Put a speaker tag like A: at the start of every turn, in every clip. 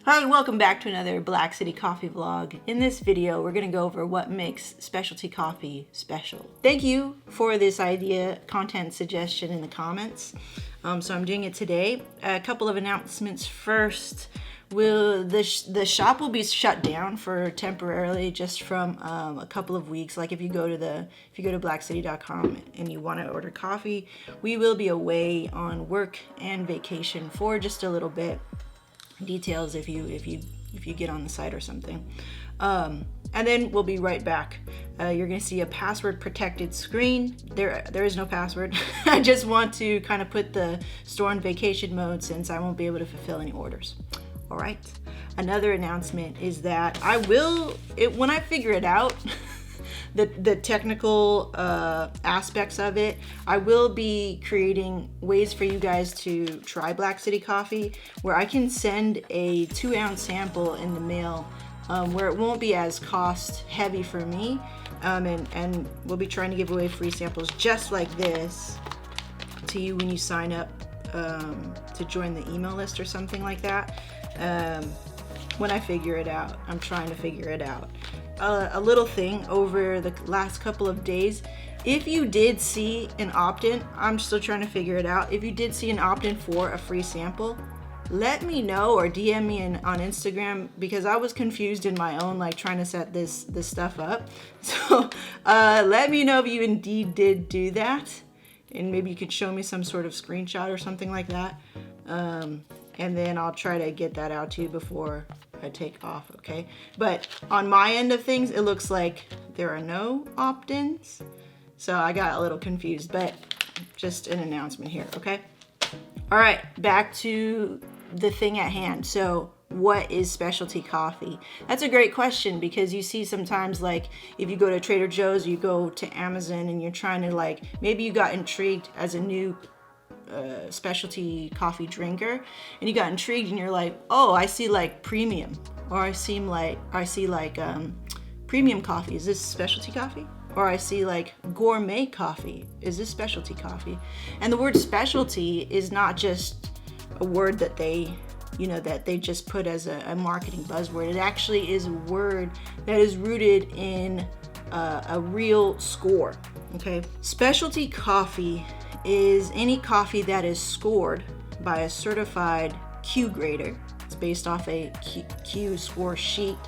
A: Hi, welcome back to another Black City Coffee vlog. In this video, we're gonna go over what makes specialty coffee special. Thank you for this idea, content suggestion in the comments. So I'm doing it today. A couple of announcements first. The shop will be shut down for temporarily, just from a couple of weeks. Like if you go to blkcity.com and you want to order coffee, we will be away on work and vacation for just a little bit. Details if you get on the site or something, and then we'll be right back. You're gonna see a password protected screen. There is no password. I just want to kind of put the store on vacation mode since I won't be able to fulfill any orders. All right. Another announcement is that I will, when I figure it out, the technical aspects of it, I will be creating ways for you guys to try Black City coffee, where I can send a 2-ounce sample in the mail, where it won't be as cost heavy for me, and we'll be trying to give away free samples just like this to you when you sign up to join the email list or something like that. When I figure it out, I'm trying to figure it out. A little thing over the last couple of days, if you did see an opt-in, I'm still trying to figure it out. If you did see an opt-in for a free sample, let me know or DM me on Instagram, because I was confused in my own, like, trying to set this stuff up. So let me know if you indeed did do that, and maybe you could show me some sort of screenshot or something like that. And then I'll try to get that out to you before I take off, okay? But on my end of things, it looks like there are no opt-ins. So I got a little confused, but just an announcement here, okay? All right, back to the thing at hand. So what is specialty coffee? That's a great question, because you see sometimes, like, if you go to Trader Joe's, you go to Amazon and you're trying to, like, maybe you got intrigued as a new specialty coffee drinker, and you got intrigued and you're like, oh, I see like premium, or I see like premium coffee. Is this specialty coffee? Or I see like gourmet coffee. Is this specialty coffee? And the word specialty is not just a word that they just put as a marketing buzzword. It actually is a word that is rooted in a real score. Okay, specialty coffee is any coffee that is scored by a certified Q grader. It's based off a Q score sheet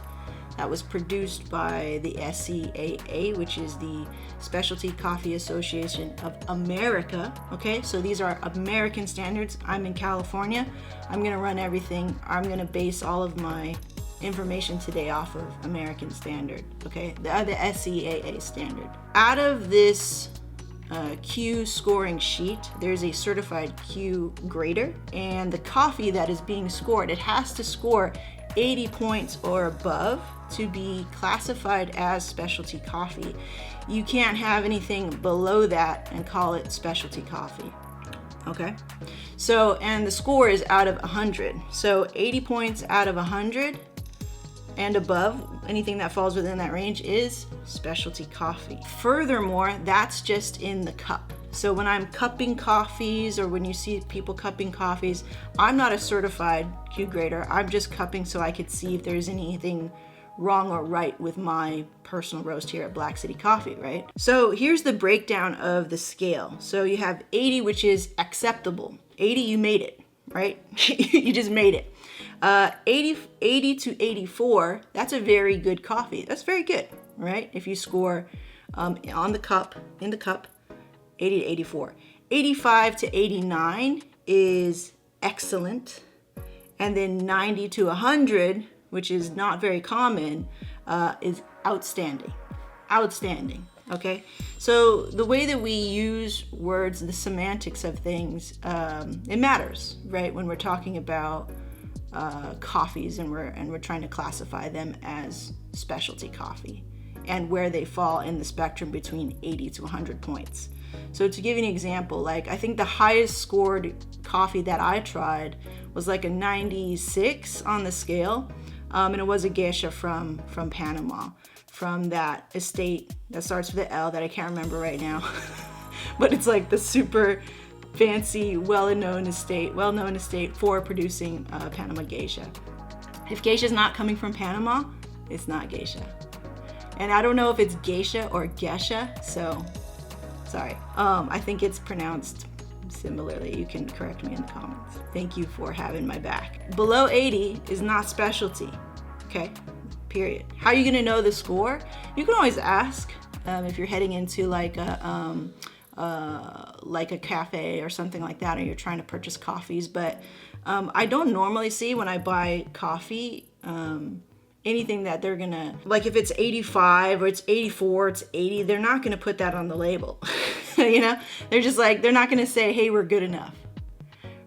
A: that was produced by the SCAA, which is the Specialty Coffee Association of America. Okay, so these are American standards. I'm in California. I'm gonna run everything. I'm gonna base all of my information today off of American standard. Okay, the SCAA standard. Out of this Q scoring sheet, there's a certified Q grader, and the coffee that is being scored, it has to score 80 points or above to be classified as specialty coffee. You can't have anything below that and call it specialty coffee. Okay, so, and the score is out of 100, so 80 points out of 100 and above, anything that falls within that range is specialty coffee. Furthermore, that's just in the cup. So when I'm cupping coffees, or when you see people cupping coffees, I'm not a certified Q grader. I'm just cupping so I could see if there's anything wrong or right with my personal roast here at Black City Coffee, right? So here's the breakdown of the scale. So you have 80, which is acceptable. 80, you made it, right? You just made it. 80 to 84, that's a very good coffee. That's very good, right? If you score in the cup, 80 to 84. 85 to 89 is excellent. And then 90 to 100, which is not very common, is outstanding. Outstanding, okay? So the way that we use words, the semantics of things, it matters, right? When we're talking about coffees and we're trying to classify them as specialty coffee, and where they fall in the spectrum between 80 to 100 points. So to give you an example, like, I think the highest scored coffee that I tried was like a 96 on the scale, and it was a Geisha from Panama, from that estate that starts with an L that I can't remember right now, but it's like the super fancy, well-known estate for producing Panama Geisha. If Geisha's not coming from Panama, it's not Geisha. And I don't know if it's Geisha or Geisha, so sorry. I think it's pronounced similarly. You can correct me in the comments. Thank you for having my back. Below 80 is not specialty, okay? Period. How are you gonna know the score? You can always ask if you're heading into like a cafe or something like that, or you're trying to purchase coffees. But I don't normally see when I buy coffee anything that they're gonna, like if it's 85 or it's 84, it's 80, they're not gonna put that on the label. You know, they're just like, they're not gonna say, hey, we're good enough.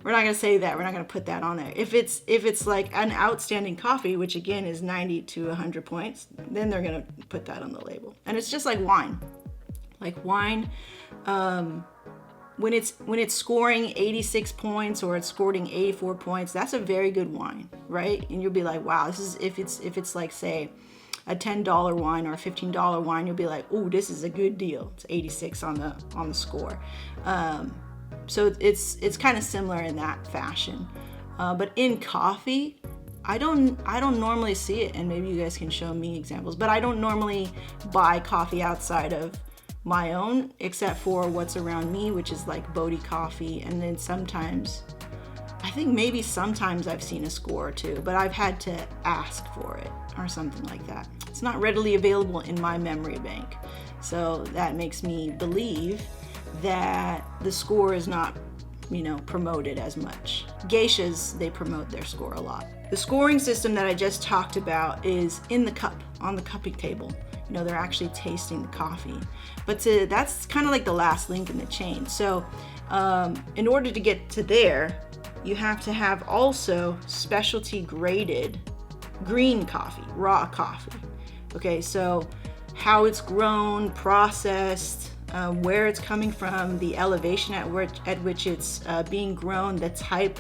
A: We're not gonna say that. We're not gonna put that on there. If it's like an outstanding coffee, which again is 90 to 100 points, then they're gonna put that on the label. And it's just like wine. Like wine, when it's scoring 86 points or it's scoring 84 points, that's a very good wine, right? And you'll be like, wow, this is, if it's like say a $10 wine or a $15 wine, you'll be like, oh, this is a good deal. It's 86 on the score. So it's kind of similar in that fashion. But in coffee, I don't normally see it, and maybe you guys can show me examples, but I don't normally buy coffee outside of my own, except for what's around me, which is like Bodhi coffee. And then sometimes, I think maybe sometimes I've seen a score or two, but I've had to ask for it or something like that. It's not readily available in my memory bank. So that makes me believe that the score is not, you know, promoted as much. Geishas, they promote their score a lot. The scoring system that I just talked about is in the cup, on the cupping table. You know, they're actually tasting the coffee. But that's kind of like the last link in the chain. So in order to get to there, you have to have also specialty graded green coffee, raw coffee. Okay, so how it's grown, processed, where it's coming from, the elevation at which it's being grown, the type,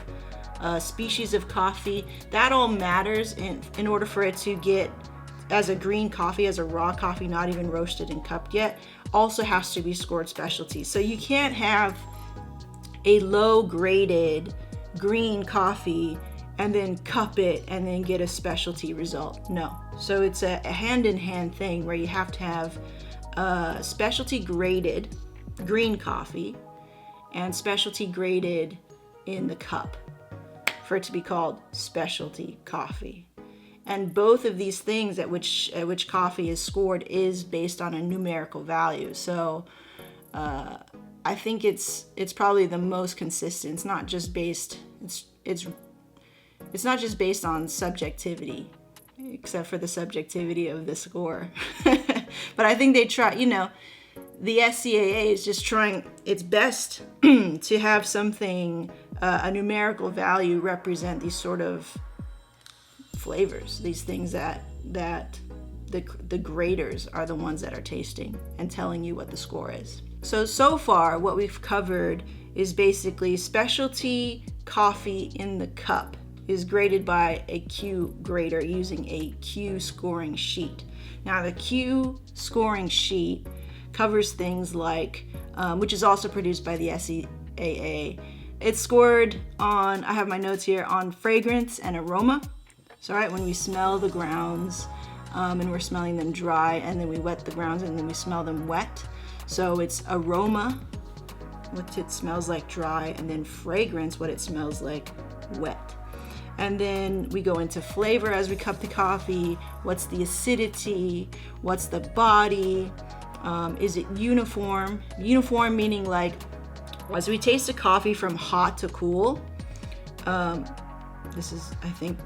A: species of coffee, that all matters in order for it to get as a green coffee, as a raw coffee, not even roasted and cupped yet, also has to be scored specialty. So you can't have a low graded green coffee and then cup it and then get a specialty result. No. So it's a hand-in-hand thing where you have to have specialty graded green coffee and specialty graded in the cup for it to be called specialty coffee. And both of these things at which coffee is scored is based on a numerical value. So I think it's probably the most consistent. It's not just based it's not just based on subjectivity, except for the subjectivity of the score. But I think they try, you know, the SCAA is just trying its best to have something, a numerical value represent these sort of flavors, these things that the graders are the ones that are tasting and telling you what the score is. So far what we've covered is basically specialty coffee in the cup is graded by a Q grader using a Q scoring sheet. Now the Q scoring sheet covers things like, which is also produced by the SCAA. It's scored on, I have my notes here, on fragrance and aroma. So right, when we smell the grounds and we're smelling them dry, and then we wet the grounds and then we smell them wet. So it's aroma, what it smells like dry, and then fragrance, what it smells like wet. And then we go into flavor as we cup the coffee. What's the acidity? What's the body? Is it uniform? Uniform meaning like, as we taste the coffee from hot to cool, this is, I think,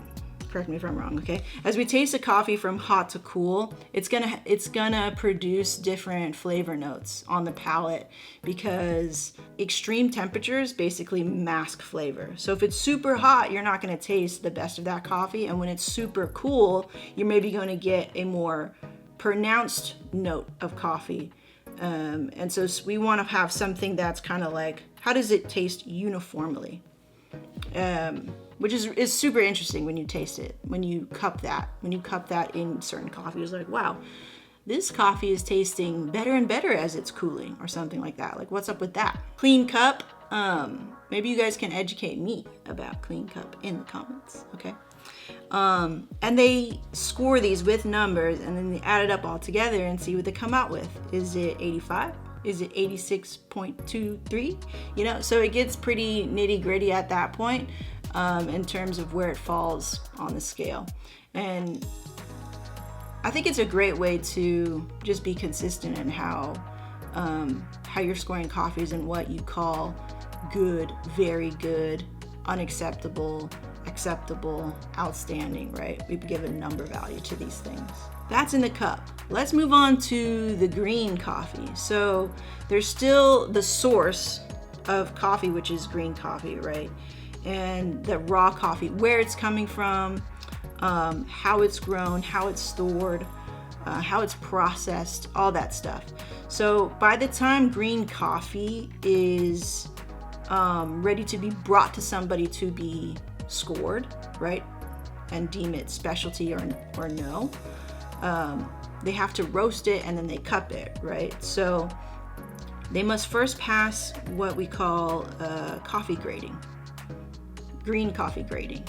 A: correct me if I'm wrong, okay? As we taste the coffee from hot to cool, it's gonna produce different flavor notes on the palate because extreme temperatures basically mask flavor. So if it's super hot, you're not gonna taste the best of that coffee, and when it's super cool, you're maybe gonna get a more pronounced note of coffee. And so we want to have something that's kind of like, how does it taste uniformly? Which is super interesting when you taste it, when you cup that in certain coffee. It's like, wow, this coffee is tasting better and better as it's cooling, or something like that. Like, what's up with that? Clean cup, maybe you guys can educate me about clean cup in the comments, okay? And they score these with numbers, and then they add it up all together and see what they come out with. Is it 85? Is it 86.23? You know, so it gets pretty nitty gritty at that point in terms of where it falls on the scale. And I think it's a great way to just be consistent in how you're scoring coffees and what you call good, very good, unacceptable, acceptable, outstanding, right? We've given number value to these things. That's in the cup. Let's move on to the green coffee. So there's still the source of coffee, which is green coffee, right? And the raw coffee, where it's coming from, how it's grown, how it's stored, how it's processed, all that stuff. So by the time green coffee is ready to be brought to somebody to be scored, right, and deem it specialty or no, they have to roast it and then they cup it, right? So they must first pass what we call coffee grading, green coffee grading.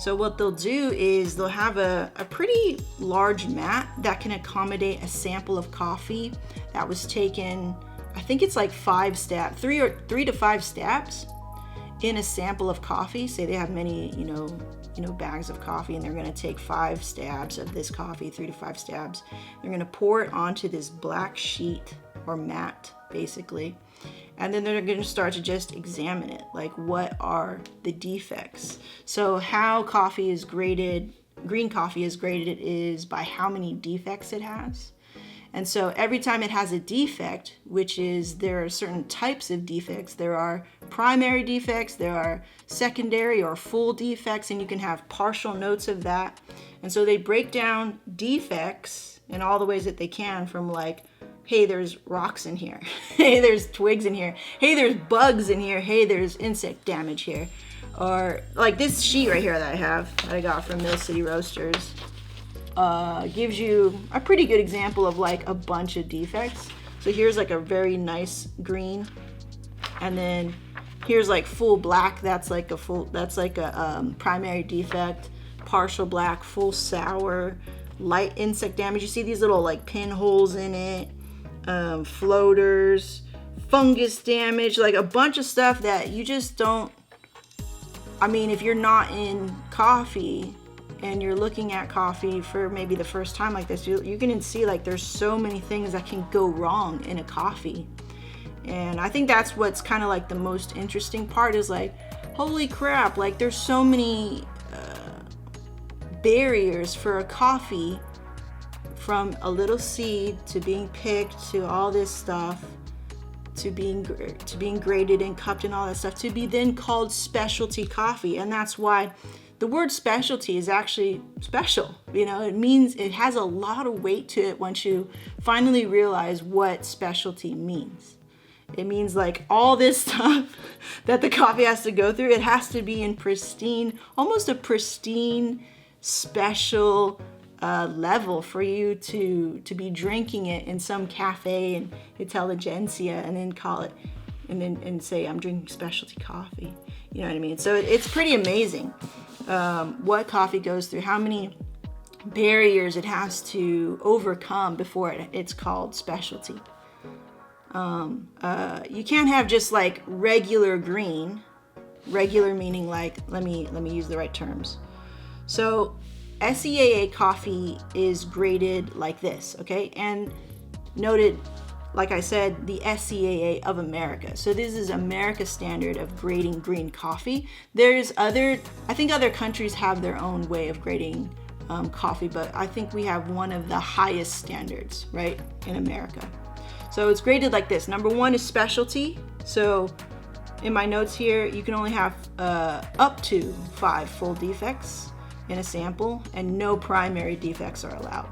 A: So what they'll do is they'll have a pretty large mat that can accommodate a sample of coffee that was taken, I think it's like 5 stabs, 3 to 5 stabs in a sample of coffee. Say they have many, you know, bags of coffee, and they're going to take 5 stabs of this coffee, 3 to 5 stabs. They're going to pour it onto this black sheet or mat, basically. And then they're going to start to just examine it, like what are the defects. So how coffee is graded, green coffee is graded, is by how many defects it has. And so every time it has a defect, which is, there are certain types of defects. There are primary defects, there are secondary or full defects, and you can have partial notes of that. And so they break down defects in all the ways that they can, from like, hey, there's rocks in here. Hey, there's twigs in here. Hey, there's bugs in here. Hey, there's insect damage here. Or like this sheet right here that I have, that I got from Mill City Roasters, gives you a pretty good example of like a bunch of defects. So here's like a very nice green, and then here's like full black. That's like a primary defect. Partial black, full sour, light insect damage. You see these little like pinholes in it. Floaters, fungus damage, like a bunch of stuff that you just don't, I mean, if you're not in coffee and you're looking at coffee for maybe the first time like this, you can see like there's so many things that can go wrong in a coffee. And I think that's what's kind of like the most interesting part, is like, holy crap, like there's so many barriers for a coffee, from a little seed to being picked to all this stuff, to being graded and cupped and all that stuff, to be then called specialty coffee. And that's why the word specialty is actually special. You know, it means, it has a lot of weight to it once you finally realize what specialty means. It means like all this stuff that the coffee has to go through, it has to be in pristine, almost a pristine, special level for you to be drinking it in some cafe and intelligentsia, and then call it, and say, I'm drinking specialty coffee. You know what I mean? So it's pretty amazing what coffee goes through, how many barriers it has to overcome before it's called specialty. You can't have just like regular green, regular meaning like, let me use the right terms. So SCAA coffee is graded like this, okay? And noted, like I said, the SCAA of America. So this is America's standard of grading green coffee. I think other countries have their own way of grading coffee, but I think we have one of the highest standards, right, in America. So it's graded like this. Number 1 is specialty. So in my notes here, you can only have up to 5 full defects in a sample, and no primary defects are allowed.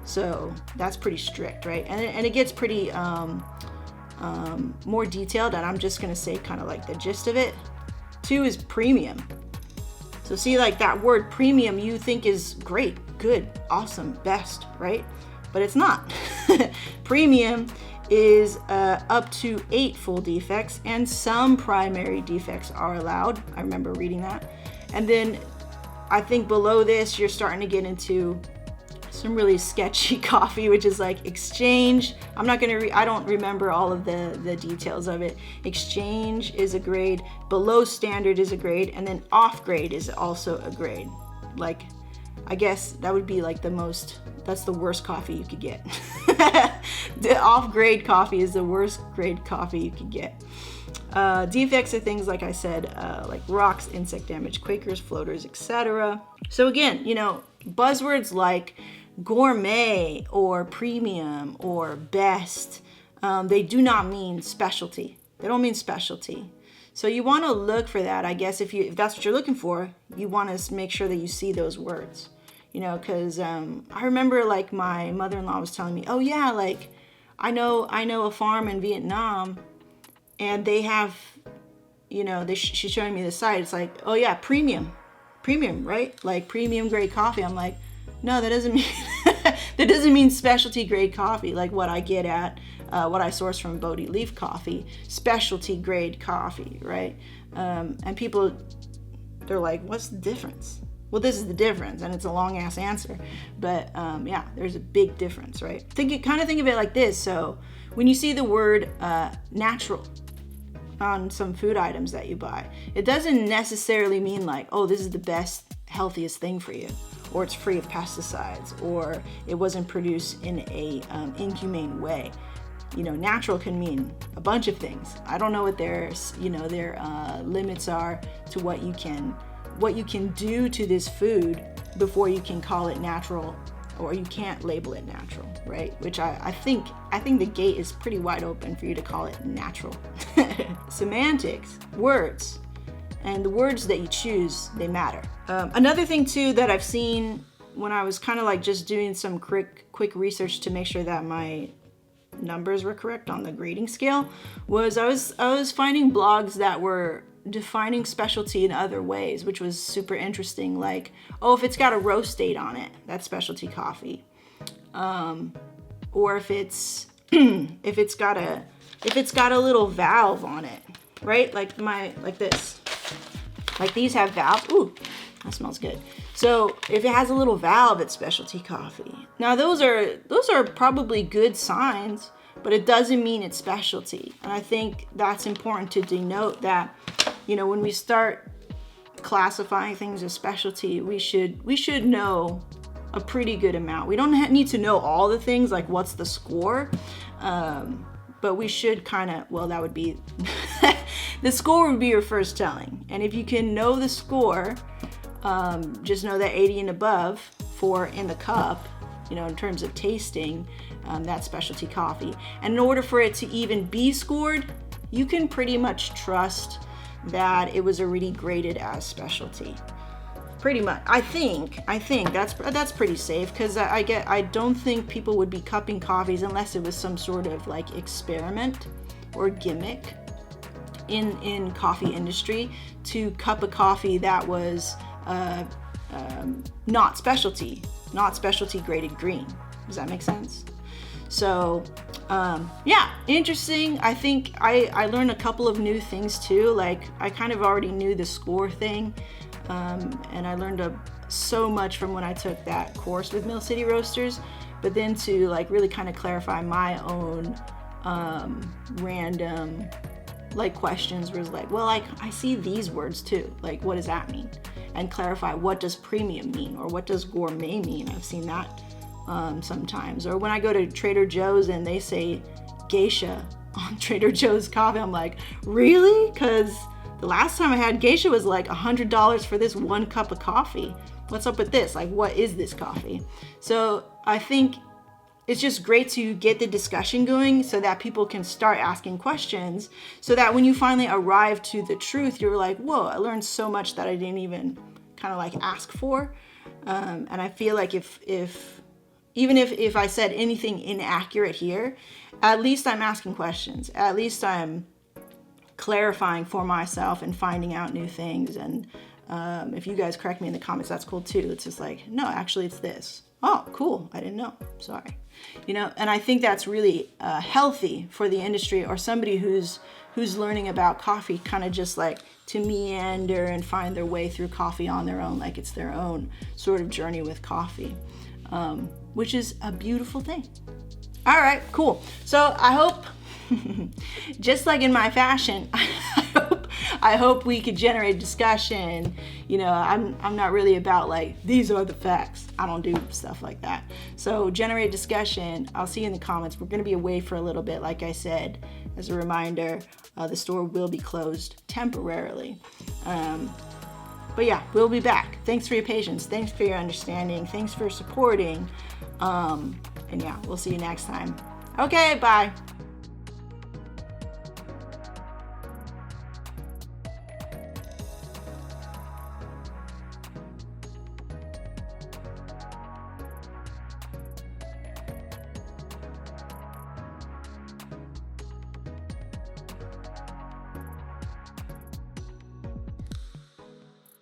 A: So that's pretty strict, right? And it gets pretty more detailed, and I'm just gonna say kind of like the gist of it. 2 is premium. So see, like that word premium, you think is great, good, awesome, best, right? But it's not. Premium is up to 8 full defects, and some primary defects are allowed. I remember reading that. And then I think below this, you're starting to get into some really sketchy coffee, which is like Exchange. I'm not gonna I don't remember all of the details of it. Exchange is a grade, below standard is a grade, and then off grade is also a grade. Like, I guess that would be like that's the worst coffee you could get. The off grade coffee is the worst grade coffee you could get. Defects are things like I said, like rocks, insect damage, Quakers, floaters, etc. So again, you know, buzzwords like gourmet or premium or best, they do not mean specialty. They don't mean specialty. So you want to look for that, I guess. If that's what you're looking for, you want to make sure that you see those words, you know, because I remember like my mother-in-law was telling me, oh yeah, like I know a farm in Vietnam, and they have, you know, she's showing me the site. It's like, oh yeah, premium, right? Like premium grade coffee. I'm like, no, that doesn't mean that doesn't mean specialty grade coffee. Like what I get at, what I source from Bodhi Leaf Coffee, specialty grade coffee, right? And people, they're like, what's the difference? Well, this is the difference, and it's a long ass answer, but yeah, there's a big difference, right? Kind of think of it like this. So when you see the word natural on some food items that you buy, it doesn't necessarily mean like, oh, this is the best, healthiest thing for you, or it's free of pesticides, or it wasn't produced in a inhumane way. You know, natural can mean a bunch of things. I don't know what their limits are to what you can do to this food before you can call it natural, or you can't label it natural, right? Which I think the gate is pretty wide open for you to call it natural. Semantics, words, and the words that you choose, they matter. Another thing too that I've seen when I was kind of like just doing some quick research to make sure that my numbers were correct on the grading scale was I was finding blogs that were defining specialty in other ways, which was super interesting. Like, oh, if it's got a roast date on it, that's specialty coffee. Or if it's got a little valve on it, right? Like this. Like these have valves. Ooh, that smells good. So if it has a little valve, it's specialty coffee. Now those are probably good signs, but it doesn't mean it's specialty. And I think that's important to denote that, you know, when we start classifying things as specialty, we should know a pretty good amount. We don't need to know all the things, like what's the score, but we should kind of, well, that would be, the score would be your first telling. And if you can know the score, just know that 80 and above for in the cup, you know, in terms of tasting, that's specialty coffee. And in order for it to even be scored, you can pretty much trust that it was already graded as specialty. Pretty much. I think that's pretty safe, because I don't think people would be cupping coffees unless it was some sort of like experiment or gimmick in coffee industry to cup a coffee that was not specialty graded green. Does that make sense? So yeah, interesting. I think I learned a couple of new things too. Like I kind of already knew the score thing, and I learned so much from when I took that course with Mill City Roasters, but then to like really kind of clarify my own random like questions was like, well, like I see these words too, like what does that mean? And clarify, what does premium mean, or what does gourmet mean? I've seen that sometimes. Or when I go to Trader Joe's and they say Geisha on Trader Joe's coffee, I'm like, really? Because the last time I had Geisha was like $100 for this one cup of coffee. What's up with this? Like, what is this coffee? So I think it's just great to get the discussion going so that people can start asking questions, so that when you finally arrive to the truth, you're like, whoa, I learned so much that I didn't even kind of like ask for. And I feel like even if I said anything inaccurate here, at least I'm asking questions. At least I'm clarifying for myself and finding out new things. And if you guys correct me in the comments, that's cool too. It's just like, no, actually it's this. Oh, cool. I didn't know. Sorry. You know, and I think that's really healthy for the industry, or somebody who's who's learning about coffee kind of just like to meander and find their way through coffee on their own, like it's their own sort of journey with coffee, which is a beautiful thing. All right, cool. So I hope, just like in my fashion, I hope we could generate discussion. You know, I'm not really about like, these are the facts. I don't do stuff like that. So generate discussion. I'll see you in the comments. We're going to be away for a little bit. Like I said, as a reminder, the store will be closed temporarily. But yeah, we'll be back. Thanks for your patience. Thanks for your understanding. Thanks for supporting. And yeah, we'll see you next time. Okay, bye.